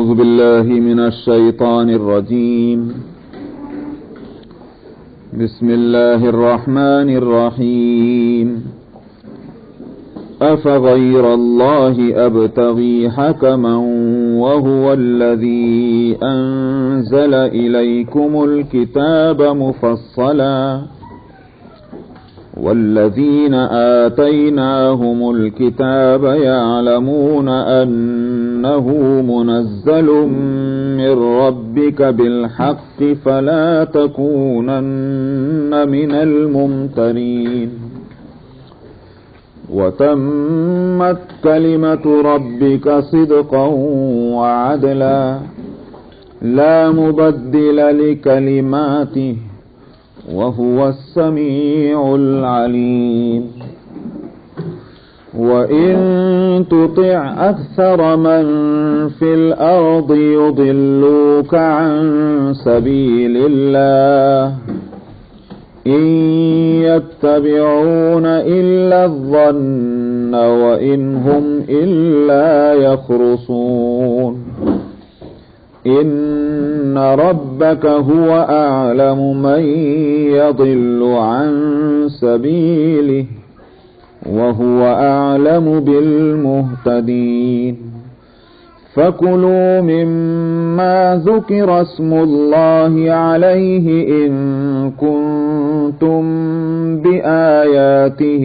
أعوذ بالله من الشيطان الرجيم. بسم الله الرحمن الرحيم. أفغير الله أبتغي حكما وهو الذي أنزل إليكم الكتاب مفصلا والذين آتيناهم الكتاب يعلمون أنه منزل من ربك بالحق فلا تكونن من الممترين. وتمت كلمة ربك صدقا وعدلا لا مبدل لكلماته وهو السميع العليم. وإن تطع أكثر من في الأرض يضلوك عن سبيل الله إن يتبعون إلا الظن وإن هم إلا يخرصون. إن ربك هو أعلم من يضل عن سبيله وهو أعلم بالمهتدين. فكلوا مما ذكر اسم الله عليه إن كنتم بآياته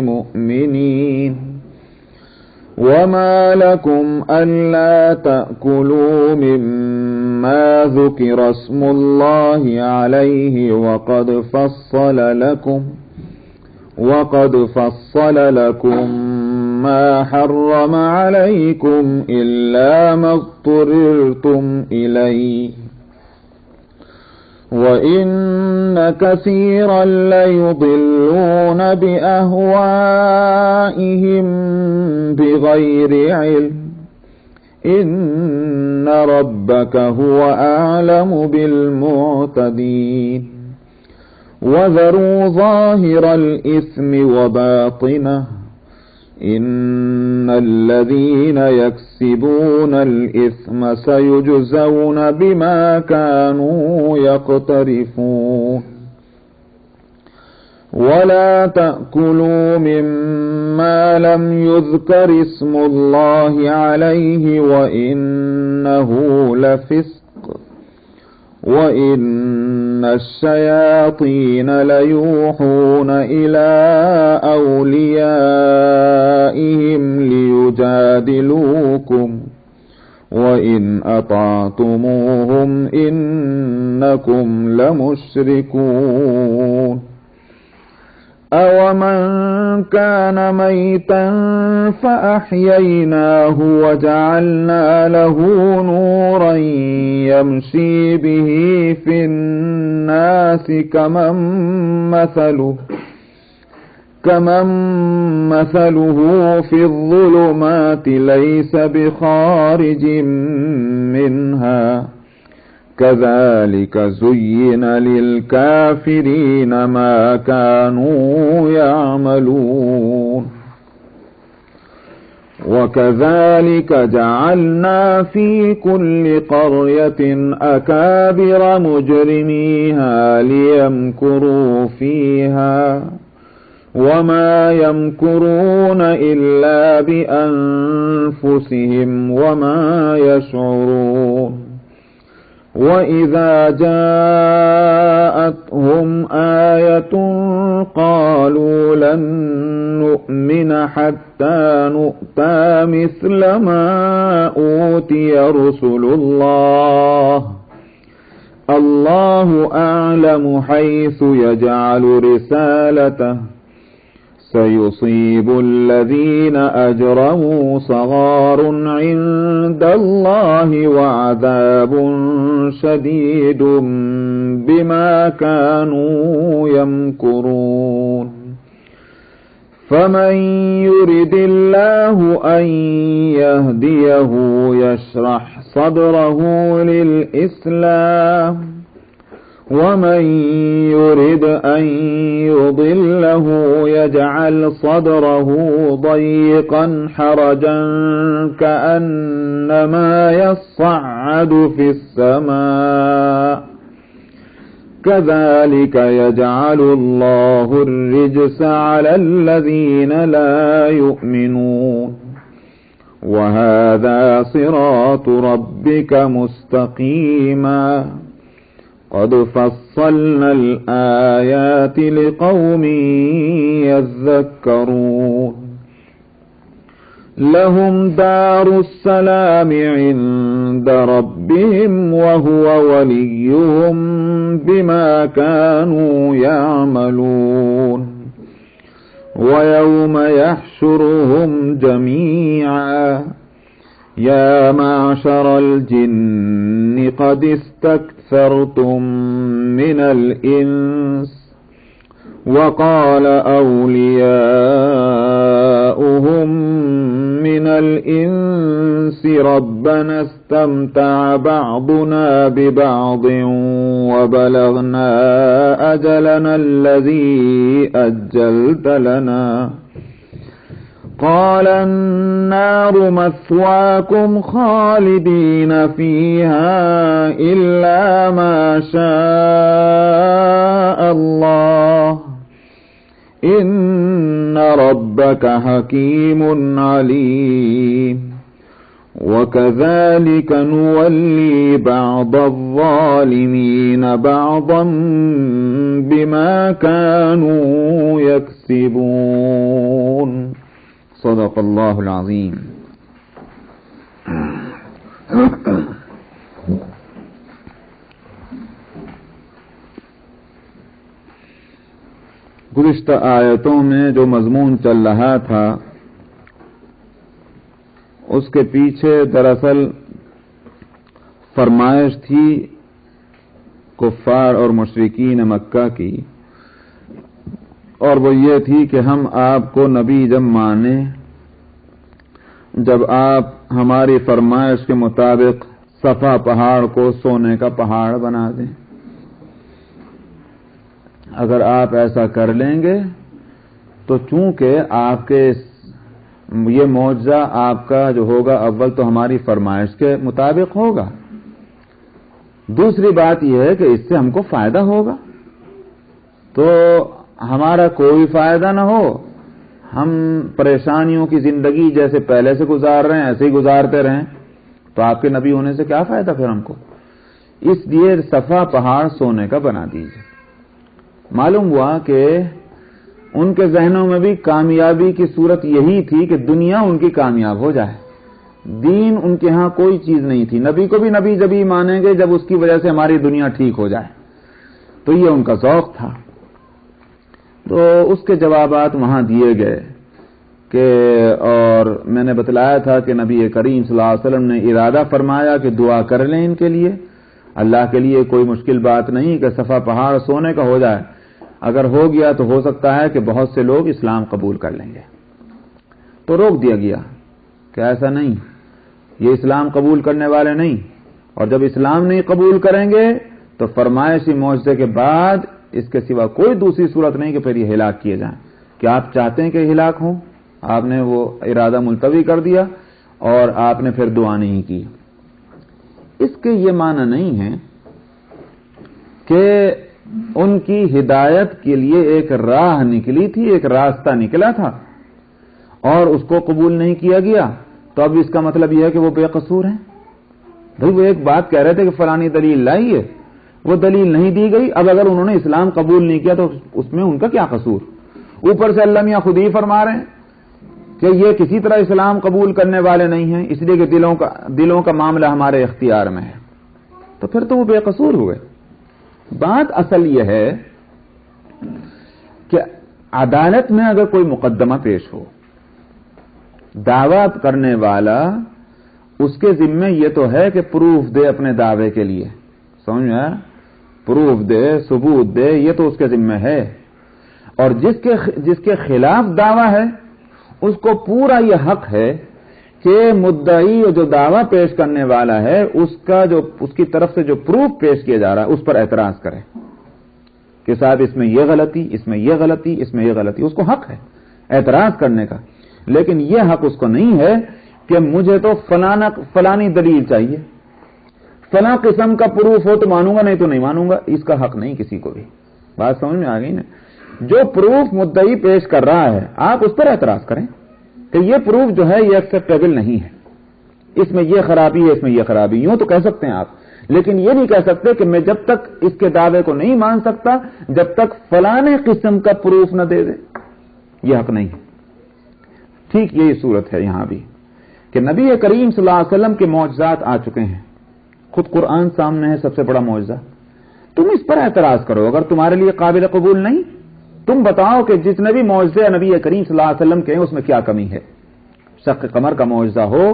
مؤمنين. وما لكم ألا تأكلوا مما ذكر اسم الله عليه وقد فصل لكم ما حرم عليكم إلا ما اضطررتم إليه وإن كثيرا ليضلون بأهوائهم بغير علم. إن ربك هو أعلم بالمعتدين. وذروا ظاهر الإثم وباطنه إن الذين يكسبون الإثم سيجزون بما كانوا يقترفون. ولا تأكلوا مما لم يذكر اسم الله عليه وإنه لفسق وإن الشياطين ليوحون إلى أوليائهم ليجادلوكم وإن أطعتموهم إنكم لمشركون. أومن كان ميتا فأحييناه وجعلنا له نورا يمشي به في الناس كمن مثله في الظلمات ليس بخارج منها كذلك زين للكافرين ما كانوا يعملون. وكذلك جعلنا في كل قرية أكابر مجرميها ليمكروا فيها وما يمكرون إلا بأنفسهم وما يشعرون. وإذا جاءتهم آية قالوا لن نؤمن حتى نؤتى مثل ما أوتي رسل الله أعلم حيث يجعل رسالته سيصيب الذين أجرموا صغار عند الله وعذاب شديد بما كانوا يمكرون. فمن يرد الله أن يهديه يشرح صدره للإسلام ومن يرد أن يضله يجعل صدره ضيقا حرجا كأنما يصعد في السماء كذلك يجعل الله الرجس على الذين لا يؤمنون وهذا صراط ربك مستقيما قد فصلنا الآيات لقوم يذكرون لهم دار السلام عند ربهم وهو وليهم بما كانوا يعملون ويوم يحشرهم جميعا يا معشر الجن قد استكثرتم من الإنس وقال أولياؤهم من الإنس ربنا استمتع بعضنا ببعض وبلغنا أجلنا الذي أجلت لنا قال النار مثواكم خالدين فيها إلا ما شاء الله إن ربك حكيم عليم وكذلك نولي بعض الظالمين بعضا بما كانوا يكسبون صدق اللہ العظیم. گزشتہ آیتوں میں جو مضمون چل رہا تھا اس کے پیچھے دراصل فرمائش تھی کفار اور مشرکین مکہ کی، اور وہ یہ تھی کہ ہم آپ کو نبی جب مانیں جب آپ ہماری فرمائش کے مطابق صفا پہاڑ کو سونے کا پہاڑ بنا دیں. اگر آپ ایسا کر لیں گے تو چونکہ آپ کے یہ معجزہ آپ کا جو ہوگا اول تو ہماری فرمائش کے مطابق ہوگا، دوسری بات یہ ہے کہ اس سے ہم کو فائدہ ہوگا. تو ہمارا کوئی فائدہ نہ ہو، ہم پریشانیوں کی زندگی جیسے پہلے سے گزار رہے ہیں ایسے ہی گزارتے رہیں، تو آپ کے نبی ہونے سے کیا فائدہ پھر ہم کو؟ اس لیے صفا پہاڑ سونے کا بنا دیجیے. معلوم ہوا کہ ان کے ذہنوں میں بھی کامیابی کی صورت یہی تھی کہ دنیا ان کی کامیاب ہو جائے، دین ان کے ہاں کوئی چیز نہیں تھی. نبی کو بھی نبی جب ہی مانیں گے جب اس کی وجہ سے ہماری دنیا ٹھیک ہو جائے، تو یہ ان کا ذوق تھا. تو اس کے جوابات وہاں دیے گئے کہ، اور میں نے بتلایا تھا کہ نبی کریم صلی اللہ علیہ وسلم نے ارادہ فرمایا کہ دعا کر لیں ان کے لیے، اللہ کے لیے کوئی مشکل بات نہیں کہ صفا پہاڑ سونے کا ہو جائے. اگر ہو گیا تو ہو سکتا ہے کہ بہت سے لوگ اسلام قبول کر لیں گے. تو روک دیا گیا کہ ایسا نہیں، یہ اسلام قبول کرنے والے نہیں، اور جب اسلام نہیں قبول کریں گے تو فرمائشی معجزے کے بعد اس کے سوا کوئی دوسری صورت نہیں کہ پھر یہ ہلاک کیے جائیں. کیا آپ چاہتے ہیں کہ ہلاک ہوں؟ آپ نے وہ ارادہ ملتوی کر دیا اور آپ نے پھر دعا نہیں کی. اس کے یہ معنی نہیں ہے کہ ان کی ہدایت کے لیے ایک راہ نکلی تھی، ایک راستہ نکلا تھا اور اس کو قبول نہیں کیا گیا تو اب اس کا مطلب یہ ہے کہ وہ بے قصور ہیں. بھئی وہ ایک بات کہہ رہے تھے کہ فلانی دلیل لائیے، وہ دلیل نہیں دی گئی. اب اگر انہوں نے اسلام قبول نہیں کیا تو اس میں ان کا کیا قصور؟ اوپر سے اللہ میاں خود ہی فرما رہے ہیں کہ یہ کسی طرح اسلام قبول کرنے والے نہیں ہیں، اس لیے کہ دلوں کا معاملہ ہمارے اختیار میں ہے. تو پھر تو وہ بے قصور ہوئے. بات اصل یہ ہے کہ عدالت میں اگر کوئی مقدمہ پیش ہو، دعویٰ کرنے والا اس کے ذمے یہ تو ہے کہ پروف دے اپنے دعوے کے لیے، سمجھ میں آیا؟ پروف دے، ثبوت دے، یہ تو اس کے ذمے ہے. اور جس کے خلاف دعویٰ ہے اس کو پورا یہ حق ہے کہ مدعی جو دعویٰ پیش کرنے والا ہے اس کی طرف سے جو پروف پیش کیا جا رہا ہے اس پر اعتراض کرے. کہ صاحب اس میں یہ غلطی، اس میں یہ غلطی، اس میں یہ غلطی، اس کو حق ہے اعتراض کرنے کا، لیکن یہ حق اس کو نہیں ہے کہ مجھے تو فلانی دلیل چاہیے، فلاں قسم کا پروف ہو تو مانوں گا، نہیں تو نہیں مانوں گا، اس کا حق نہیں کسی کو بھی۔ بات سمجھ میں آ گئی نا؟ جو پروف مدعی پیش کر رہا ہے آپ اس پر اعتراض کریں کہ یہ پروف جو ہے یہ ایکسیپٹیبل نہیں ہے، اس میں یہ خرابی ہے، اس میں یہ خرابی، یوں تو کہہ سکتے ہیں آپ، لیکن یہ نہیں کہہ سکتے کہ میں جب تک اس کے دعوے کو نہیں مان سکتا جب تک فلانے قسم کا پروف نہ دے دے، یہ حق نہیں ہے۔ ٹھیک یہی صورت ہے یہاں بھی کہ نبی کریم صلی اللہ علیہ وسلم کے معجزات آ چکے ہیں، خود قرآن سامنے ہے سب سے بڑا معجزہ، تم اس پر اعتراض کرو اگر تمہارے لیے قابل قبول نہیں، تم بتاؤ کہ جتنے بھی معجزے نبی کریم صلی اللہ علیہ وسلم کے ہیں اس میں کیا کمی ہے، شق قمر کا معجزہ ہو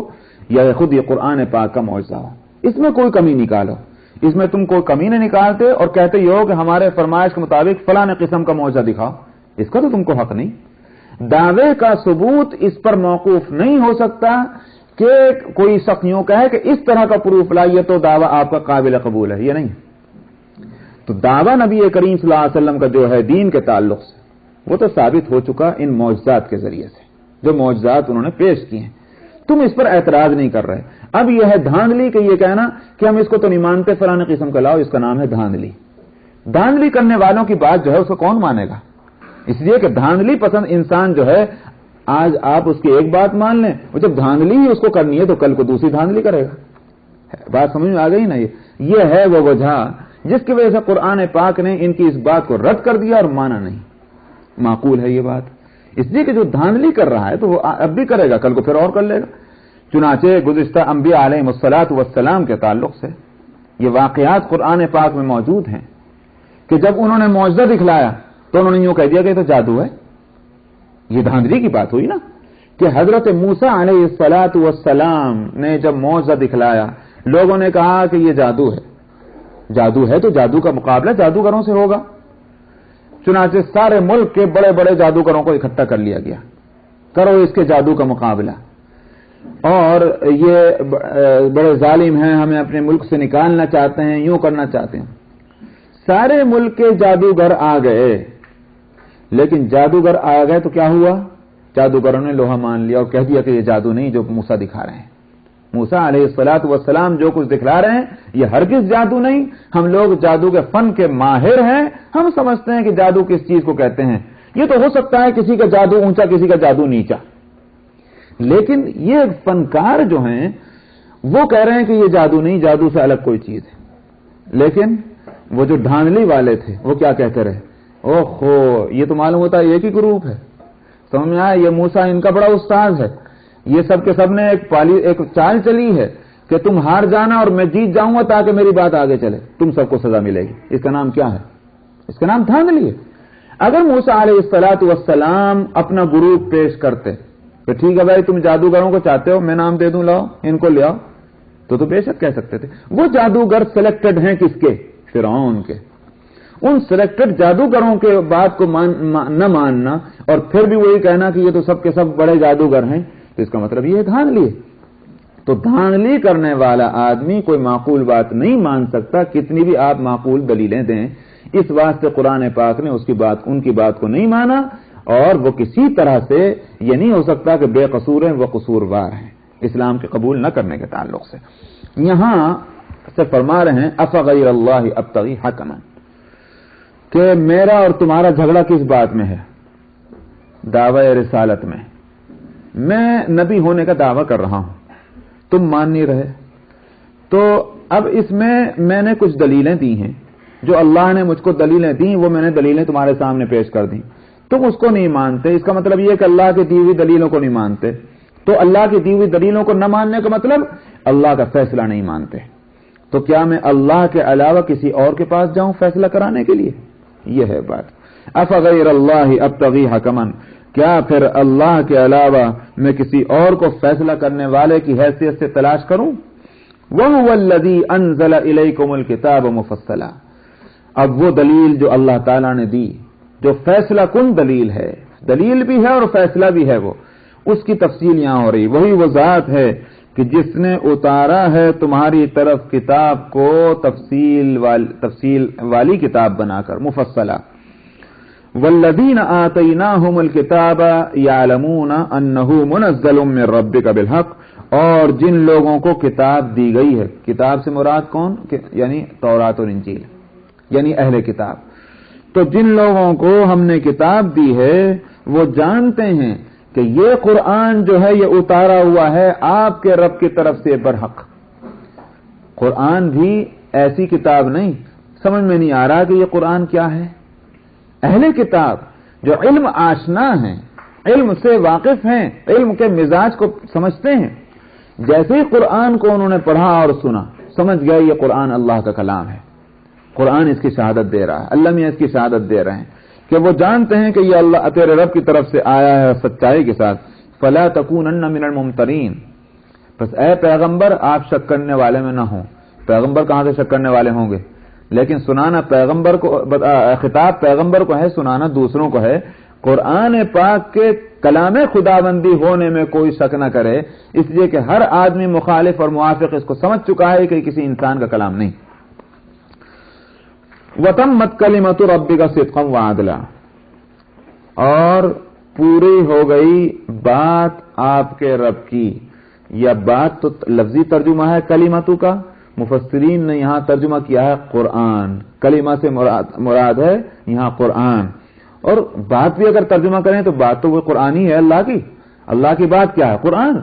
یا خود یہ قرآن پاک کا معجزہ ہو، اس میں کوئی کمی نکالو، اس میں تم کوئی کمی نہیں نکالتے اور کہتے ہی ہو کہ ہمارے فرمائش کے مطابق فلاں قسم کا معجزہ دکھاؤ، اس کا تو تم کو حق نہیں۔ دعوے کا ثبوت اس پر موقوف نہیں ہو سکتا کہ کوئی شخص یوں کہے کہ اس طرح کا پروف لائیے تو دعویٰ آپ کا قابل قبول ہے، یہ نہیں۔ تو دعویٰ نبی کریم صلی اللہ علیہ وسلم کا جو ہے دین کے تعلق سے وہ تو ثابت ہو چکا ان معجزات کے ذریعے سے، جو معجزات انہوں نے پیش کیے ہیں، تم اس پر اعتراض نہیں کر رہے۔ اب یہ ہے دھاندلی کہ یہ کہنا کہ ہم اس کو تو نہیں مانتے، فلاں قسم کا لاؤ، اس کا نام ہے دھاندلی۔ دھاندلی کرنے والوں کی بات جو ہے اس کو کون مانے گا؟ اس لیے کہ دھاندلی پسند انسان جو ہے آج آپ اس کی ایک بات مان لیں، اور جب دھاندلی ہی اس کو کرنی ہے تو کل کو دوسری دھاندلی کرے گا۔ بات سمجھ میں آ گئی نا؟ یہ ہے وہ وجہ جس کی وجہ سے قرآن پاک نے ان کی اس بات کو رد کر دیا اور مانا نہیں۔ معقول ہے یہ بات؟ اس لیے کہ جو دھاندلی کر رہا ہے تو وہ اب بھی کرے گا، کل کو پھر اور کر لے گا۔ چنانچہ گزشتہ انبیاء علیہ الصلاۃ والسلام کے تعلق سے یہ واقعات قرآن پاک میں موجود ہیں کہ جب انہوں نے معجزہ دکھلایا تو انہوں نے یوں کہہ دیا کہ یہ تو جادو ہے۔ یہ دھاندلی کی بات ہوئی نا کہ حضرت موسیٰ علیہ الصلاۃ والسلام نے جب معجزہ دکھلایا لوگوں نے کہا کہ یہ جادو ہے، جادو ہے تو جادو کا مقابلہ جادوگروں سے ہوگا۔ چنانچہ سارے ملک کے بڑے بڑے جادوگروں کو اکٹھا کر لیا گیا، کرو اس کے جادو کا مقابلہ، اور یہ بڑے ظالم ہیں، ہمیں اپنے ملک سے نکالنا چاہتے ہیں، یوں کرنا چاہتے ہیں۔ سارے ملک کے جادوگر آ گئے، لیکن جادوگر آ گئے تو کیا ہوا؟ جادوگروں نے لوہا مان لیا اور کہہ دیا کہ یہ جادو نہیں جو موسیٰ دکھا رہے ہیں۔ موسیٰ علیہ الصلاۃ والسلام جو کچھ دکھلا رہے ہیں یہ ہرگز جادو نہیں، ہم لوگ جادو کے فن کے ماہر ہیں، ہم سمجھتے ہیں کہ جادو کس چیز کو کہتے ہیں، یہ تو ہو سکتا ہے کسی کا جادو اونچا کسی کا جادو نیچا، لیکن یہ فنکار جو ہیں وہ کہہ رہے ہیں کہ یہ جادو نہیں، جادو سے الگ کوئی چیز ہے۔ لیکن وہ جو دھاندلی والے تھے وہ کیا کہتے رہے؟ اوہو یہ تو معلوم ہوتا ہے ایک ہی گروپ ہے، سمجھ میں آیا؟ یہ موسیٰ ان کا بڑا استاذ ہے، یہ سب کے سب نے ایک چال چلی ہے کہ تم ہار جانا اور میں جیت جاؤں گا تاکہ میری بات آگے چلے، تم سب کو سزا ملے گی۔ اس کا نام کیا ہے؟ اس کا نام دھاندلی ہے۔ اگر موسیٰ علیہ الصلاۃ والسلام اپنا گروپ پیش کرتے کہ ٹھیک ہے بھائی تم جادوگروں کو چاہتے ہو، میں نام دے دوں، لاؤ ان کو لے آؤ، تو بے شک کہہ سکتے تھے۔ وہ جادوگر سلیکٹڈ ہیں کس کے؟ فرعون کے۔ ان سلیکٹڈ جادوگروں کے بات کو نہ ماننا اور پھر بھی وہی کہنا کہ یہ تو سب کے سب بڑے جادوگر ہیں، تو اس کا مطلب یہ دھاندلی ہے۔ تو دھاندلی کرنے والا آدمی کوئی معقول بات نہیں مان سکتا، کتنی بھی آپ معقول دلیلیں دیں۔ اس واسطے قرآن پاک نے ان کی بات کو نہیں مانا، اور وہ کسی طرح سے یہ نہیں ہو سکتا کہ بے قصور ہیں، وہ قصوروار ہیں اسلام کے قبول نہ کرنے کے تعلق سے۔ یہاں سے فرما رہے ہیں افغیر اللہ ابتغی حکما، کہ میرا اور تمہارا جھگڑا کس بات میں ہے؟ دعوی رسالت میں۔ میں نبی ہونے کا دعویٰ کر رہا ہوں، تم مان نہیں رہے، تو اب اس میں نے کچھ دلیلیں دی ہیں، جو اللہ نے مجھ کو دلیلیں دی وہ میں نے دلیلیں تمہارے سامنے پیش کر دیں، تم اس کو نہیں مانتے، اس کا مطلب یہ کہ اللہ کی دی ہوئی دلیلوں کو نہیں مانتے۔ تو اللہ کی دی ہوئی دلیلوں کو نہ ماننے کا مطلب اللہ کا فیصلہ نہیں مانتے۔ تو کیا میں اللہ کے علاوہ کسی اور کے پاس جاؤں فیصلہ کرانے کے لیے؟ یہ ہے بات۔ افغیر اللہ ابتغی حکما، کیا پھر اللہ کے علاوہ میں کسی اور کو فیصلہ کرنے والے کی حیثیت سے تلاش کروں؟ وَهُوَ الَّذِي أَنزَلَ إِلَيْكُمُ الْكِتَابَ مُفَصَّلًا، اب وہ دلیل جو اللہ تعالیٰ نے دی، جو فیصلہ کن دلیل ہے، دلیل بھی ہے اور فیصلہ بھی ہے، وہ اس کی تفصیل یہاں ہو رہی۔ وہی وہ ذات ہے کہ جس نے اتارا ہے تمہاری طرف کتاب کو تفصیل والی کتاب بنا کر مفصلہ. والذین آتیناہم الکتاب یعلمون انہ منزل من ربک بالحق، اور جن لوگوں کو کتاب دی گئی ہے، کتاب سے مراد کون؟ یعنی تورات اور انجیل، یعنی اہل کتاب. تو جن لوگوں کو ہم نے کتاب دی ہے وہ جانتے ہیں کہ یہ قرآن جو ہے یہ اتارا ہوا ہے آپ کے رب کی طرف سے برحق. قرآن بھی ایسی کتاب نہیں، سمجھ میں نہیں آ رہا کہ یہ قرآن کیا ہے. اہل کتاب جو علم آشنا ہیں، علم سے واقف ہیں، علم کے مزاج کو سمجھتے ہیں، جیسے ہی قرآن کو انہوں نے پڑھا اور سنا سمجھ گئے یہ قرآن اللہ کا کلام ہے، قرآن اس کی شہادت دے رہا ہے، اللہ میاں اس کی شہادت دے رہے ہیں کہ وہ جانتے ہیں کہ یہ اللہ تیرے رب کی طرف سے آیا ہے سچائی کے ساتھ. فلا تکونن من الممترین، بس اے پیغمبر آپ شک کرنے والے میں نہ ہوں. پیغمبر کہاں سے شک کرنے والے ہوں گے؟ لیکن سنانا پیغمبر کو، خطاب پیغمبر کو ہے، سنانا دوسروں کو ہے. قرآن پاک کے کلام خداوندی ہونے میں کوئی شک نہ کرے، اس لیے کہ ہر آدمی مخالف اور موافق اس کو سمجھ چکا ہے کہ کسی انسان کا کلام نہیں. وَتَمَّتْ كَلِمَةُ رَبِّكَ صِدْقًا وَعَدْلًا، اور پوری ہو گئی بات آپ کے رب کی. یا بات تو لفظی ترجمہ ہے کلمتو کا، مفسرین نے یہاں ترجمہ کیا ہے قرآن. کلمہ سے مراد ہے یہاں قرآن. اور بات بھی اگر ترجمہ کریں تو بات تو وہ قرآن ہی ہے، اللہ کی. اللہ کی بات کیا ہے؟ قرآن.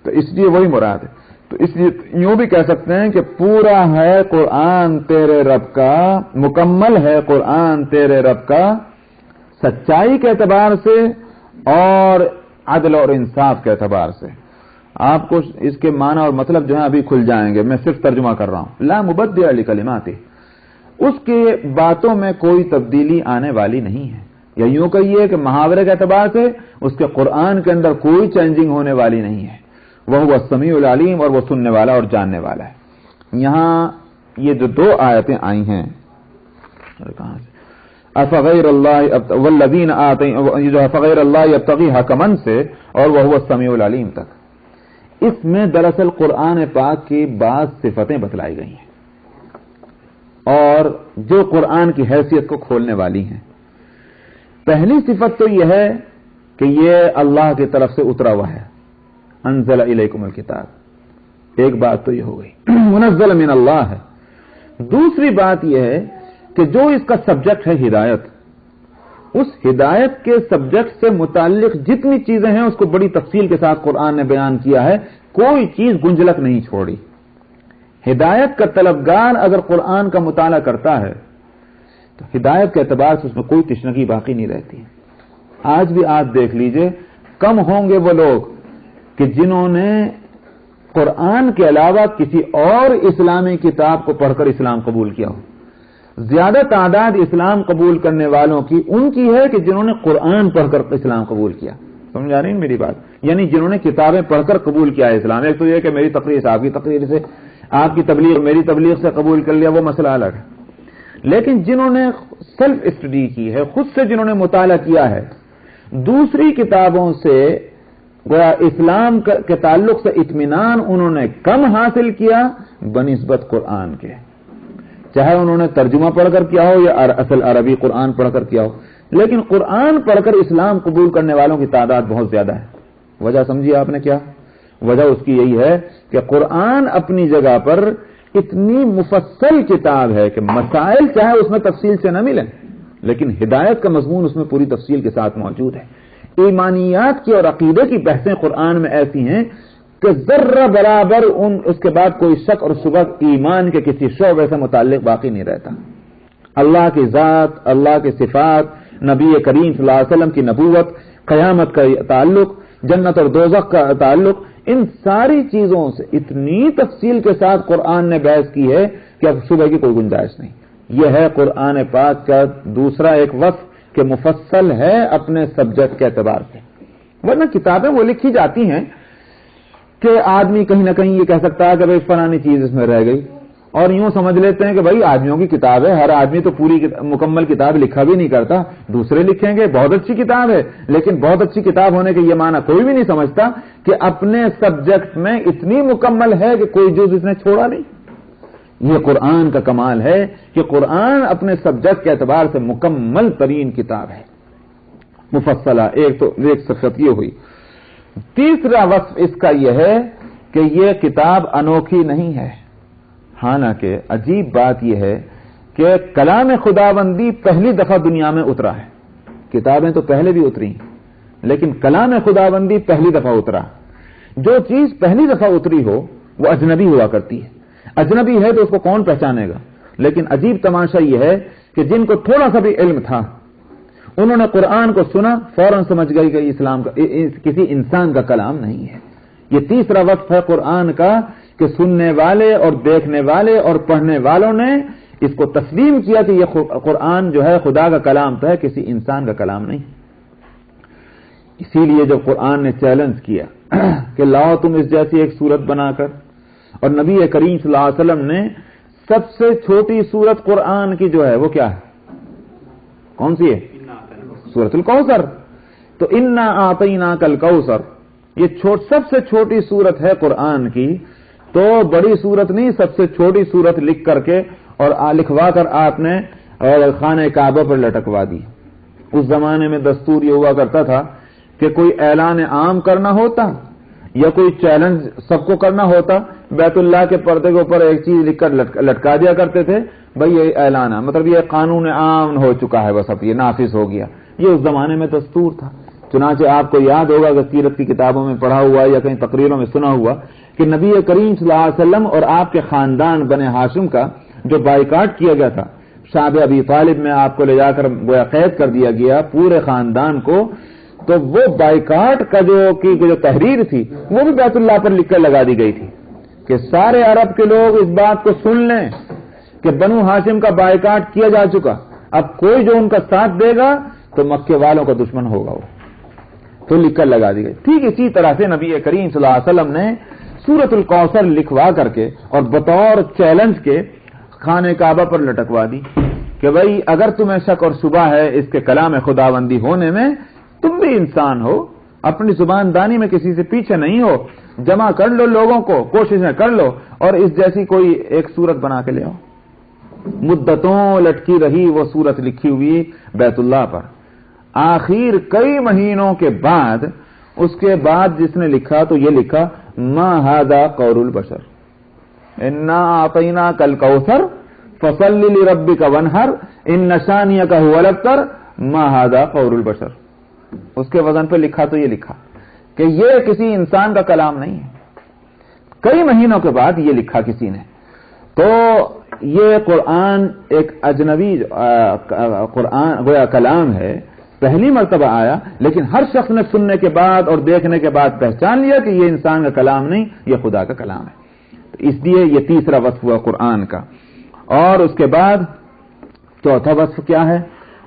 تو اس لیے وہی مراد ہے. تو اس لیے یوں بھی کہہ سکتے ہیں کہ پورا ہے قرآن تیرے رب کا، مکمل ہے قرآن تیرے رب کا، سچائی کے اعتبار سے اور عدل اور انصاف کے اعتبار سے. آپ کو اس کے معنی اور مطلب جو ہے ابھی کھل جائیں گے، میں صرف ترجمہ کر رہا ہوں. لا مبدل لکلماتہ، اس کے باتوں میں کوئی تبدیلی آنے والی نہیں ہے. یا یوں کہیے کہ محاورے کے اعتبار سے اس کے قرآن کے اندر کوئی چینجنگ ہونے والی نہیں ہے. وہ السمیع العلیم، اور وہ سننے والا اور جاننے والا ہے. یہاں یہ جو دو آیتیں آئی ہیں کہاں سے، افغیر اللہ والذین افغیر اللہ یبتغی حکما سے اور وہ السمیع العلیم تک، اس میں دراصل قرآن پاک کی بعض صفتیں بتلائی گئی ہیں اور جو قرآن کی حیثیت کو کھولنے والی ہیں. پہلی صفت تو یہ ہے کہ یہ اللہ کی طرف سے اترا ہوا ہے، انزل الیکم الکتاب. ایک بات تو یہ ہو گئی، منزل من اللہ ہے. دوسری بات یہ ہے کہ جو اس کا سبجیکٹ ہے ہدایت، اس ہدایت کے سبجیکٹ سے متعلق جتنی چیزیں ہیں اس کو بڑی تفصیل کے ساتھ قرآن نے بیان کیا ہے، کوئی چیز گنجلک نہیں چھوڑی. ہدایت کا طلبگار اگر قرآن کا مطالعہ کرتا ہے تو ہدایت کے اعتبار سے اس میں کوئی تشنگی باقی نہیں رہتی. آج بھی آپ دیکھ لیجئے، کم ہوں گے وہ لوگ کہ جنہوں نے قرآن کے علاوہ کسی اور اسلامی کتاب کو پڑھ کر اسلام قبول کیا ہو. زیادہ تعداد اسلام قبول کرنے والوں کی ان کی ہے کہ جنہوں نے قرآن پڑھ کر اسلام قبول کیا. سمجھا رہی ہیں میری بات؟ یعنی جنہوں نے کتابیں پڑھ کر قبول کیا ہے اسلام. ایک تو یہ کہ میری تقریر سے، آپ کی تقریر سے، آپ کی تبلیغ میری تبلیغ سے قبول کر لیا، وہ مسئلہ الگ ہے. لیکن جنہوں نے سیلف اسٹڈی کی ہے، خود سے جنہوں نے مطالعہ کیا ہے، دوسری کتابوں سے گویا اسلام کے تعلق سے اطمینان انہوں نے کم حاصل کیا بنسبت قرآن کے، چاہے انہوں نے ترجمہ پڑھ کر کیا ہو یا اصل عربی قرآن پڑھ کر کیا ہو. لیکن قرآن پڑھ کر اسلام قبول کرنے والوں کی تعداد بہت زیادہ ہے. وجہ سمجھیے آپ نے کیا؟ وجہ اس کی یہی ہے کہ قرآن اپنی جگہ پر اتنی مفصل کتاب ہے کہ مسائل چاہے اس میں تفصیل سے نہ ملیں، لیکن ہدایت کا مضمون اس میں پوری تفصیل کے ساتھ موجود ہے. ایمانیات کی اور عقیدے کی بحثیں قرآن میں ایسی ہیں کہ ذرہ برابر اس کے بعد کوئی شک اور شبہ ایمان کے کسی شعبے سے متعلق باقی نہیں رہتا. اللہ کی ذات، اللہ کے صفات، نبی کریم صلی اللہ علیہ وسلم کی نبوت، قیامت کا تعلق، جنت اور دوزخ کا تعلق، ان ساری چیزوں سے اتنی تفصیل کے ساتھ قرآن نے بحث کی ہے کہ اب شبہ کی کوئی گنجائش نہیں. یہ ہے قرآن پاک کا دوسرا ایک وصف کہ مفصل ہے اپنے سبجیکٹ کے اعتبار سے. ورنہ کتابیں وہ لکھی جاتی ہیں کہ آدمی کہیں نہ کہیں یہ کہہ سکتا ہے کہ بھئی فلانی چیز اس میں رہ گئی، اور یوں سمجھ لیتے ہیں کہ بھائی آدمیوں کی کتاب ہے، ہر آدمی تو پوری مکمل کتاب لکھا بھی نہیں کرتا، دوسرے لکھیں گے، بہت اچھی کتاب ہے، لیکن بہت اچھی کتاب ہونے کے یہ معنی کوئی بھی نہیں سمجھتا کہ اپنے سبجیکٹ میں اتنی مکمل ہے کہ کوئی جز اس نے چھوڑا نہیں۔ یہ قرآن کا کمال ہے کہ قرآن اپنے سبجیکٹ کے اعتبار سے مکمل ترین کتاب ہے، مفصلہ۔ ایک صفت یہ ہوئی۔ تیسرا وصف اس کا یہ ہے کہ یہ کتاب انوکھی نہیں ہے، حالانکہ عجیب بات یہ ہے کہ کلام خداوندی پہلی دفعہ دنیا میں اترا ہے۔ کتابیں تو پہلے بھی اتری، لیکن کلام خداوندی پہلی دفعہ اترا۔ جو چیز پہلی دفعہ اتری ہو وہ اجنبی ہوا کرتی ہے، اجنبی ہے تو اس کو کون پہچانے گا؟ لیکن عجیب تماشا یہ ہے کہ جن کو تھوڑا سا بھی علم تھا انہوں نے قرآن کو سنا، فوراً سمجھ گئی کہ اسلام کا کسی انسان کا کلام نہیں ہے۔ یہ تیسرا وصف ہے قرآن کا کہ سننے والے اور دیکھنے والے اور پڑھنے والوں نے اس کو تسلیم کیا کہ یہ قرآن جو ہے خدا کا کلام تو ہے، کسی انسان کا کلام نہیں۔ اسی لیے جب قرآن نے چیلنج کیا کہ لاؤ تم اس جیسی ایک سورت بنا کر، اور نبی کریم صلی اللہ علیہ وسلم نے سب سے چھوٹی سورت قرآن کی جو ہے وہ کیا ہے؟ کون سی ہے؟ سورۃ الکوثر۔ تو انا اعطیناک الکوثر، یہ سب سے چھوٹی سورت ہے قرآن کی، تو بڑی سورت نہیں، سب سے چھوٹی سورت لکھ کر کے اور لکھوا کر آپ نے خانہ کعبہ پر لٹکوا دی۔ اس زمانے میں دستور یہ ہوا کرتا تھا کہ کوئی اعلان عام کرنا ہوتا یا کوئی چیلنج سب کو کرنا ہوتا، بیت اللہ کے پردے کے اوپر ایک چیز لکھ کر لٹکا دیا کرتے تھے، بھئی یہ اعلان ہے، مطلب یہ قانون عام ہو چکا ہے، بس اب یہ نافذ ہو گیا۔ یہ اس زمانے میں دستور تھا۔ چنانچہ آپ کو یاد ہوگا کہ سیرت کی کتابوں میں پڑھا ہوا یا کہیں تقریروں میں سنا ہوا کہ نبی کریم صلی اللہ علیہ وسلم اور آپ کے خاندان بنی ہاشم کا جو بائیکاٹ کیا گیا تھا، شعب ابی طالب میں آپ کو لے جا کر گویا قید کر دیا گیا پورے خاندان کو، تو وہ بائیکاٹ کا جو تحریر تھی وہ بھی بیت اللہ پر لکھ کر لگا دی گئی تھی کہ سارے عرب کے لوگ اس بات کو سن لیں کہ بنو ہاشم کا بائیکاٹ کیا جا چکا، اب کوئی جو ان کا ساتھ دے گا تو مکے والوں کا دشمن ہوگا، وہ تو لکھ کر لگا دی گئی۔ ٹھیک اسی طرح سے نبی کریم صلی اللہ علیہ وسلم نے سورۃ الکوثر لکھوا کر کے اور بطور چیلنج کے خانہ کعبہ پر لٹکوا دی کہ بھئی اگر تمہیں شک اور شبہ ہے اس کے کلام خداوندی ہونے میں، تم بھی انسان ہو، اپنی زبان دانی میں کسی سے پیچھے نہیں ہو، جمع کر لو لوگوں کو، کوششیں کر لو اور اس جیسی کوئی ایک سورت بنا کے لے آؤ۔ مدتوں لٹکی رہی وہ سورت لکھی ہوئی بیت اللہ پر، آخر کئی مہینوں کے بعد اس کے بعد جس نے لکھا تو یہ لکھا ما ھذا قول البشر انا اعطیناک الکوثر فصل لربک وانحر ان شانئک ھو الابتر ما ھذا قول البشر۔ اس کے وزن پہ لکھا تو یہ لکھا کہ یہ کسی انسان کا کلام نہیں ہے۔ کئی مہینوں کے بعد یہ لکھا کسی نے، تو یہ قرآن ایک اجنبی قرآن گویا کلام ہے، پہلی مرتبہ آیا، لیکن ہر شخص نے سننے کے بعد اور دیکھنے کے بعد پہچان لیا کہ یہ انسان کا کلام نہیں، یہ خدا کا کلام ہے۔ اس لیے یہ تیسرا وصف ہوا قرآن کا۔ اور اس کے بعد چوتھا وصف کیا ہے؟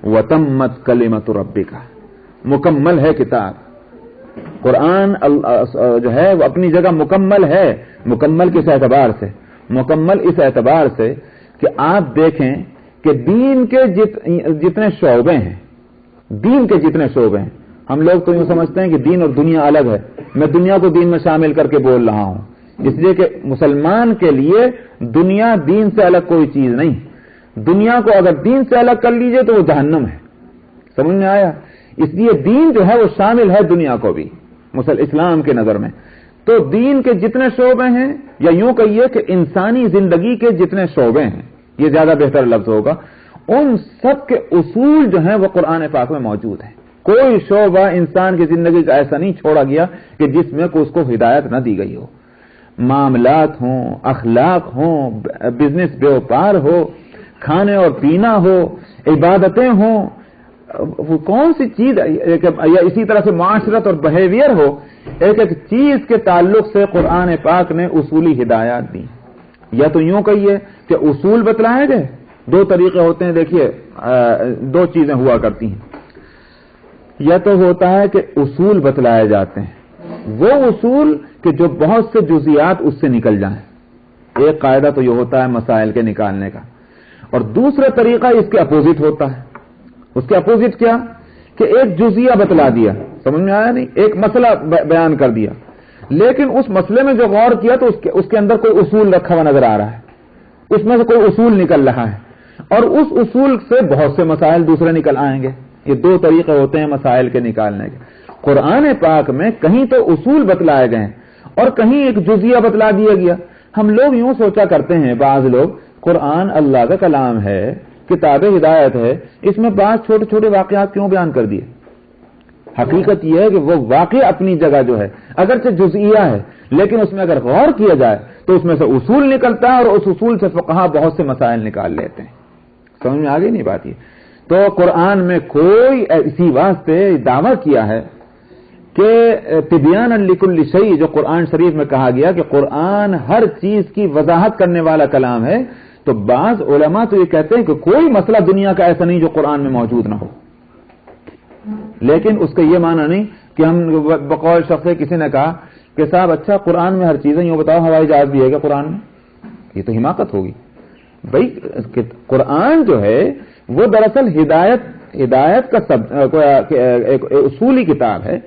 وَتَمَّتْ كَلِمَةُ رَبِّكَ، مکمل ہے کتاب۔ قرآن جو ہے وہ اپنی جگہ مکمل ہے۔ مکمل کس اعتبار سے؟ مکمل اس اعتبار سے کہ آپ دیکھیں کہ دین کے جتنے شعبے ہیں، دین کے جتنے شعبے ہیں، ہم لوگ تو یوں سمجھتے ہیں کہ دین اور دنیا الگ ہے، میں دنیا کو دین میں شامل کر کے بول رہا ہوں، اس لیے کہ مسلمان کے لیے دنیا دین سے الگ کوئی چیز نہیں۔ دنیا کو اگر دین سے الگ کر لیجئے تو وہ جہنم ہے، سمجھ میں آیا؟ اس لیے دین جو ہے وہ شامل ہے دنیا کو بھی اسلام کے نظر میں۔ تو دین کے جتنے شعبے ہیں، یا یوں کہیے کہ انسانی زندگی کے جتنے شعبے ہیں، یہ زیادہ بہتر لفظ ہوگا، ان سب کے اصول جو ہیں وہ قرآن پاک میں موجود ہیں۔ کوئی شعبہ انسان کی زندگی کا ایسا نہیں چھوڑا گیا کہ جس میں اس کو ہدایت نہ دی گئی ہو۔ معاملات ہوں، اخلاق ہوں، بزنس بیوپار ہو، کھانے اور پینا ہو، عبادتیں ہوں، وہ کون سی چیز، یا اسی طرح سے معاشرت اور بہیویئر ہو، ایک ایک چیز کے تعلق سے قرآن پاک نے اصولی ہدایات دی۔ یا تو یوں کہیے کہ اصول بتلائے گئے، دو طریقے ہوتے ہیں، دیکھیے دو چیزیں ہوا کرتی ہیں، یا تو ہوتا ہے کہ اصول بتلائے جاتے ہیں، وہ اصول کہ جو بہت سے جزیات اس سے نکل جائیں، ایک قاعدہ تو یہ ہوتا ہے مسائل کے نکالنے کا، اور دوسرا طریقہ اس کے اپوزٹ ہوتا ہے۔ اس کے اپوزٹ کیا کہ ایک جزیہ بتلا دیا، سمجھ میں آیا نہیں، ایک مسئلہ بیان کر دیا، لیکن اس مسئلے میں جو غور کیا تو اس کے اندر کوئی اصول رکھا ہوا نظر آ رہا ہے، اس میں سے کوئی اصول نکل رہا ہے، اور اس اصول سے بہت سے مسائل دوسرے نکل آئیں گے۔ یہ دو طریقے ہوتے ہیں مسائل کے نکالنے کے۔ قرآن پاک میں کہیں تو اصول بتلائے گئے ہیں اور کہیں ایک جزیہ بتلا دیا گیا۔ ہم لوگ یوں سوچا کرتے ہیں، بعض لوگ، قرآن اللہ کا کلام ہے، کتاب ہدایت ہے، اس میں بعض چھوٹے چھوٹے واقعات کیوں بیان کر دیے؟ حقیقت یہ ہے کہ وہ واقع اپنی جگہ جو ہے اگرچہ جزئیہ ہے، لیکن اس میں اگر غور کیا جائے تو اس میں سے اصول نکلتا ہے، اور اس اصول سے فقہا بہت سے مسائل نکال لیتے ہیں۔ سمجھ میں آگے نہیں بات یہ؟ تو قرآن میں کوئی اسی واسطے دعویٰ کیا ہے کہ تبیانا لکل شیء، جو قرآن شریف میں کہا گیا کہ قرآن ہر چیز کی وضاحت کرنے والا کلام ہے، تو بعض علماء تو یہ کہتے ہیں کہ کوئی مسئلہ دنیا کا ایسا نہیں جو قرآن میں موجود نہ ہو، لیکن اس کا یہ معنی نہیں کہ ہم بقول شخص کسی نے کہا کہ صاحب اچھا قرآن میں ہر چیزیں، یوں بتاؤ ہوائی جہاز بھی ہے کیا قرآن میں؟ یہ تو حماقت ہوگی بھائی۔ قرآن جو ہے وہ دراصل ہدایت کا ایک اصولی کتاب ہے،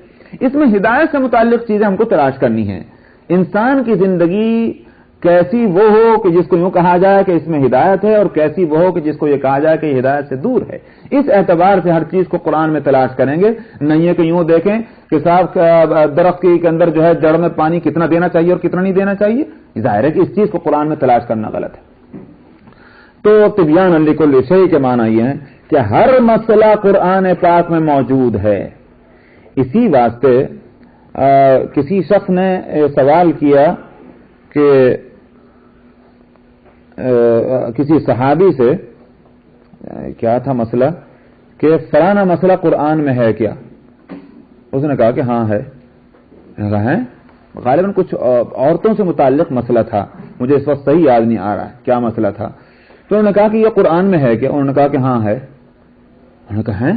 اس میں ہدایت سے متعلق چیزیں ہم کو تلاش کرنی ہیں۔ انسان کی زندگی کیسی وہ ہو کہ جس کو یوں کہا جائے کہ اس میں ہدایت ہے، اور کیسی وہ ہو کہ جس کو یہ کہا جائے کہ یہ ہدایت سے دور ہے، اس اعتبار سے ہر چیز کو قرآن میں تلاش کریں گے۔ نہیں ہے کہ یوں دیکھیں کہ صاحب درخت کے اندر جو ہے جڑ میں پانی کتنا دینا چاہیے اور کتنا نہیں دینا چاہیے، ظاہر ہے کہ اس چیز کو قرآن میں تلاش کرنا غلط ہے۔ تو تبیانا لکل شیء کے معنی یہ ہے کہ ہر مسئلہ قرآن پاک میں موجود ہے۔ اسی واسطے کسی شخص نے سوال کیا کہ کسی صحابی سے، کیا تھا مسئلہ، کہ فلانا مسئلہ قرآن میں ہے کیا؟ اس نے کہا کہ ہاں ہے۔ ہے غالباً کچھ عورتوں سے متعلق مسئلہ تھا، مجھے اس وقت صحیح یاد نہیں آ رہا ہے کیا مسئلہ تھا۔ تو انہوں نے کہا کہ یہ قرآن میں ہے کیا؟ انہوں نے کہا کہ ہاں ہے۔ انہوں نے کہا ہے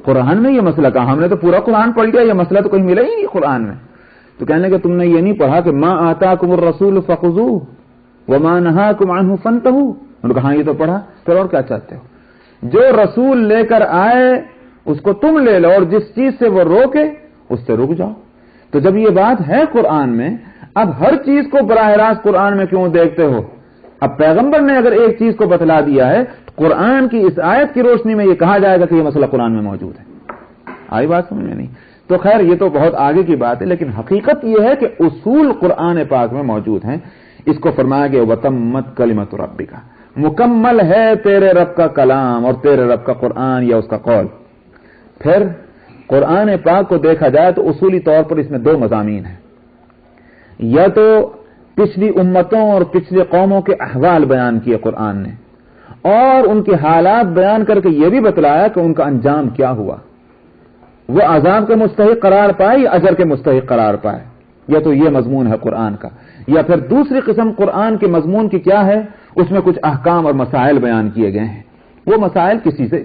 قرآن میں یہ مسئلہ کہا؟ ہم نے تو پورا قرآن پڑھ لیا، یہ مسئلہ تو کہیں ملا ہی نہیں قرآن میں۔ تو کہنے لگے تم نے یہ نہیں پڑھا کہ ما آتاکم الرسول فخذوہ وما نہاکم عنہ فانتہوا؟ انہوں نے کہا ہاں یہ تو پڑھا، پھر اور کیا چاہتے ہو؟ جو رسول لے کر آئے اس کو تم لے لو، اور جس چیز سے وہ روکے اس سے رک جاؤ۔ تو جب یہ بات ہے قرآن میں، اب ہر چیز کو براہ راست قرآن میں کیوں دیکھتے ہو؟ اب پیغمبر نے اگر ایک چیز کو بتلا دیا ہے تو قرآن کی اس آیت کی روشنی میں یہ کہا جائے گا کہ یہ مسئلہ قرآن میں موجود ہے۔ آئی بات سمجھ میں نہیں؟ تو خیر یہ تو بہت آگے کی بات ہے، لیکن حقیقت یہ ہے کہ اصول قرآن پاک میں موجود ہیں۔ اس کو فرمایا گیا وَتَمَّتْ کَلِمَتُ رَبِّکَ، مکمل ہے تیرے رب کا کلام اور تیرے رب کا قرآن یا اس کا قول۔ پھر قرآن پاک کو دیکھا جائے تو اصولی طور پر اس میں دو مضامین ہیں، یا تو پچھلی امتوں اور پچھلی قوموں کے احوال بیان کیے قرآن نے، اور ان کے حالات بیان کر کے یہ بھی بتلایا کہ ان کا انجام کیا ہوا، وہ عذاب کے مستحق قرار پائے یا اجر کے مستحق قرار پائے، یا تو یہ مضمون ہے قرآن کا۔ یا پھر دوسری قسم قرآن کے مضمون کی کیا ہے، اس میں کچھ احکام اور مسائل بیان کیے گئے ہیں۔ وہ مسائل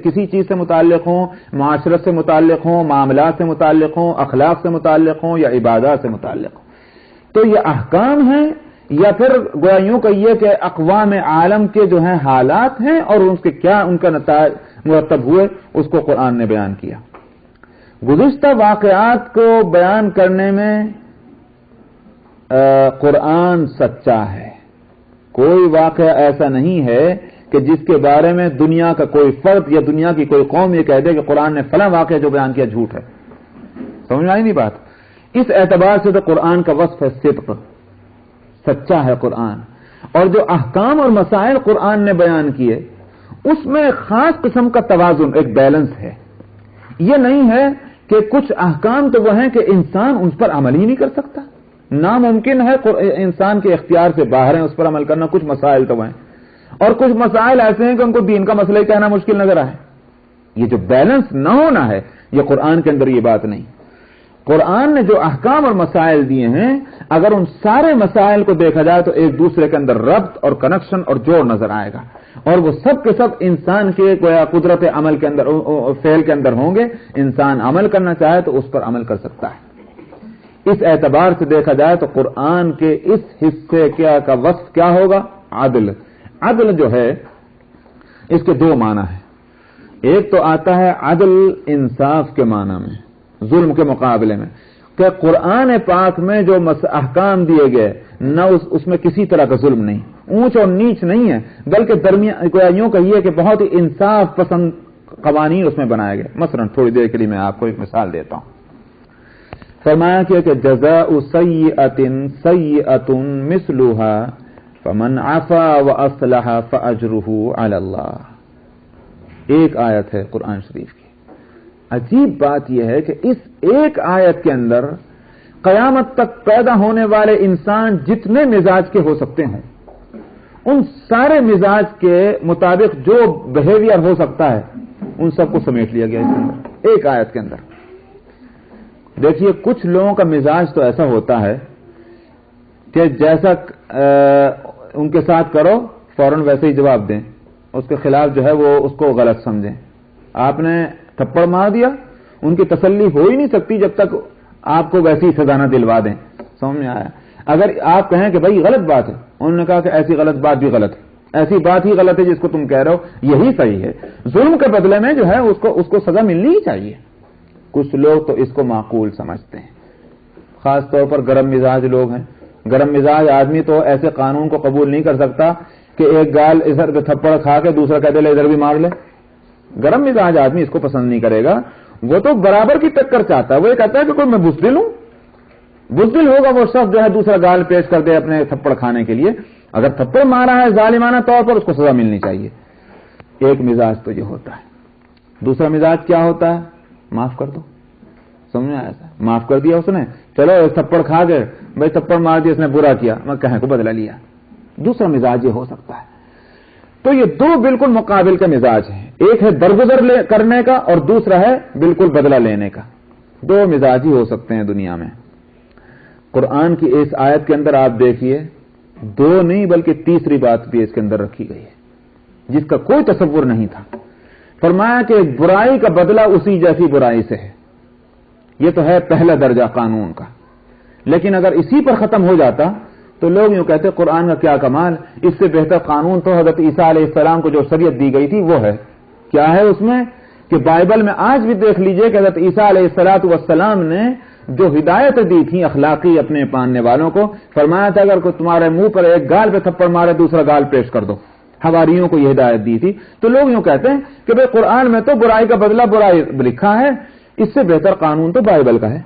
کسی چیز سے متعلق ہوں، معاشرت سے متعلق ہوں، معاملات سے متعلق ہوں، اخلاق سے متعلق ہوں، یا عبادات سے متعلق ہوں۔ تو یہ احکام ہیں، یا پھر گویا یوں کہیے کہ اقوام عالم کے جو ہیں حالات ہیں، اور ان کے کیا ان کا نتائج مرتب ہوئے، اس کو قرآن نے بیان کیا۔ گزشتہ واقعات کو بیان کرنے میں قرآن سچا ہے۔ کوئی واقعہ ایسا نہیں ہے کہ جس کے بارے میں دنیا کا کوئی فرد یا دنیا کی کوئی قوم یہ کہہ دے کہ قرآن نے فلاں واقعہ جو بیان کیا جھوٹ ہے۔ سمجھ میں آئی نہیں بات؟ اس اعتبار سے تو قرآن کا وصف ہے صدق، سچا ہے قرآن۔ اور جو احکام اور مسائل قرآن نے بیان کیے اس میں خاص قسم کا توازن، ایک بیلنس ہے۔ یہ نہیں ہے کہ کچھ احکام تو وہ ہیں کہ انسان ان پر عمل ہی نہیں کر سکتا، ناممکن ہے، انسان کے اختیار سے باہر ہیں اس پر عمل کرنا۔ کچھ مسائل تو ہیں، اور کچھ مسائل ایسے ہیں کہ ان کو دین کا مسئلہ ہی کہنا مشکل نظر آئے۔ یہ جو بیلنس نہ ہونا ہے، یہ قرآن کے اندر یہ بات نہیں۔ قرآن نے جو احکام اور مسائل دیے ہیں، اگر ان سارے مسائل کو دیکھا جائے تو ایک دوسرے کے اندر ربط اور کنیکشن اور جوڑ نظر آئے گا، اور وہ سب کے سب انسان کے گویا قدرت عمل کے اندر، فعل کے اندر ہوں گے۔ انسان عمل کرنا چاہے تو اس پر عمل کر سکتا ہے۔ اس اعتبار سے دیکھا جائے تو قرآن کے اس حصے کا وصف کیا ہوگا؟ عدل. عدل جو ہے اس کے دو معنی ہیں. ایک تو آتا ہے عدل انصاف کے معنی میں، ظلم کے مقابلے میں، کہ قرآن پاک میں جو احکام دیے گئے نہ اس میں کسی طرح کا ظلم نہیں، اونچ اور نیچ نہیں ہے، بلکہ درمیان، یوں کہیے کہ بہت ہی انصاف پسند قوانین اس میں بنائے گئے. مثلا تھوڑی دیر کے لیے میں آپ کو ایک مثال دیتا ہوں. فرمایا کہ جزاء سیئۃ سیئۃ مثلها فمن عفا واصلح فاجرہ علی اللہ. ایک آیت ہے قرآن شریف کی. عجیب بات یہ ہے کہ اس ایک آیت کے اندر قیامت تک پیدا ہونے والے انسان جتنے مزاج کے ہو سکتے ہیں ان سارے مزاج کے مطابق جو بہیویئر ہو سکتا ہے ان سب کو سمیٹ لیا گیا اس اندر ایک آیت کے اندر. دیکھیے کچھ لوگوں کا مزاج تو ایسا ہوتا ہے کہ جیسا ان کے ساتھ کرو فوراً ویسے ہی جواب دیں، اس کے خلاف جو ہے وہ اس کو غلط سمجھیں. آپ نے تھپڑ مار دیا، ان کی تسلی ہو ہی نہیں سکتی جب تک آپ کو ویسی سزا نہ دلوا دیں. سمجھ میں آیا؟ اگر آپ کہیں کہ بھائی غلط بات ہے، انہوں نے کہا کہ ایسی غلط بات بھی غلط ہے، ایسی بات ہی غلط ہے جس کو تم کہہ رہے ہو یہی صحیح ہے. ظلم کے بدلے میں جو ہے اس کو سزا ملنی ہی چاہیے. کچھ لوگ تو اس کو معقول سمجھتے ہیں، خاص طور پر گرم مزاج لوگ ہیں. گرم مزاج آدمی تو ایسے قانون کو قبول نہیں کر سکتا کہ ایک گال ادھر پہ تھپڑ کھا کے دوسرا کہہ دے لے ادھر بھی مار لے. گرم مزاج آدمی اس کو پسند نہیں کرے گا. وہ تو برابر کی ٹکر چاہتا ہے. وہ یہ کہتا ہے کہ کوئی میں بزدل ہوں، بزدل ہوگا وہ شخص جو ہے دوسرا گال پیش کر دے اپنے تھپڑ کھانے کے لیے. اگر تھپڑ مارا ہے ظالمانہ طور پر اس کو سزا ملنی چاہیے. ایک مزاج تو یہ ہوتا ہے. دوسرا مزاج کیا ہوتا ہے؟ معاف کر دو. سمجھا؟ ایسا معاف کر دیا اس نے، چلو تھپڑ کھا کے بھائی تھپڑ مار دیا، اس نے برا کیا، میں کہیں کو بدلا لیا. دوسرا مزاج یہ ہو سکتا ہے. تو یہ دو بالکل مقابل کے مزاج ہیں. ایک ہے درگزر کرنے کا اور دوسرا ہے بالکل بدلہ لینے کا. دو مزاج ہی ہو سکتے ہیں دنیا میں. قرآن کی اس آیت کے اندر آپ دیکھیے دو نہیں بلکہ تیسری بات بھی اس کے اندر رکھی گئی ہے جس کا کوئی تصور نہیں تھا. فرمایا کہ برائی کا بدلہ اسی جیسی برائی سے ہے. یہ تو ہے پہلا درجہ قانون کا. لیکن اگر اسی پر ختم ہو جاتا تو لوگ یوں کہتے قرآن کا کیا کمال، اس سے بہتر قانون تو حضرت عیسیٰ علیہ السلام کو جو شریعت دی گئی تھی وہ ہے. کیا ہے اس میں کہ بائبل میں آج بھی دیکھ لیجئے کہ حضرت عیسیٰ علیہ السلام نے جو ہدایت دی تھی اخلاقی اپنے ماننے والوں کو، فرمایا تھا اگر کوئی تمہارے منہ پر ایک گال پہ تھپڑ مارے دوسرا گال پیش کر دو. حواریوں کو یہ ہدایت دی تھی. تو لوگ یوں کہتے ہیں کہ بھئی قرآن میں تو برائی کا بدلہ برائی لکھا ہے، اس سے بہتر قانون تو بائبل کا ہے.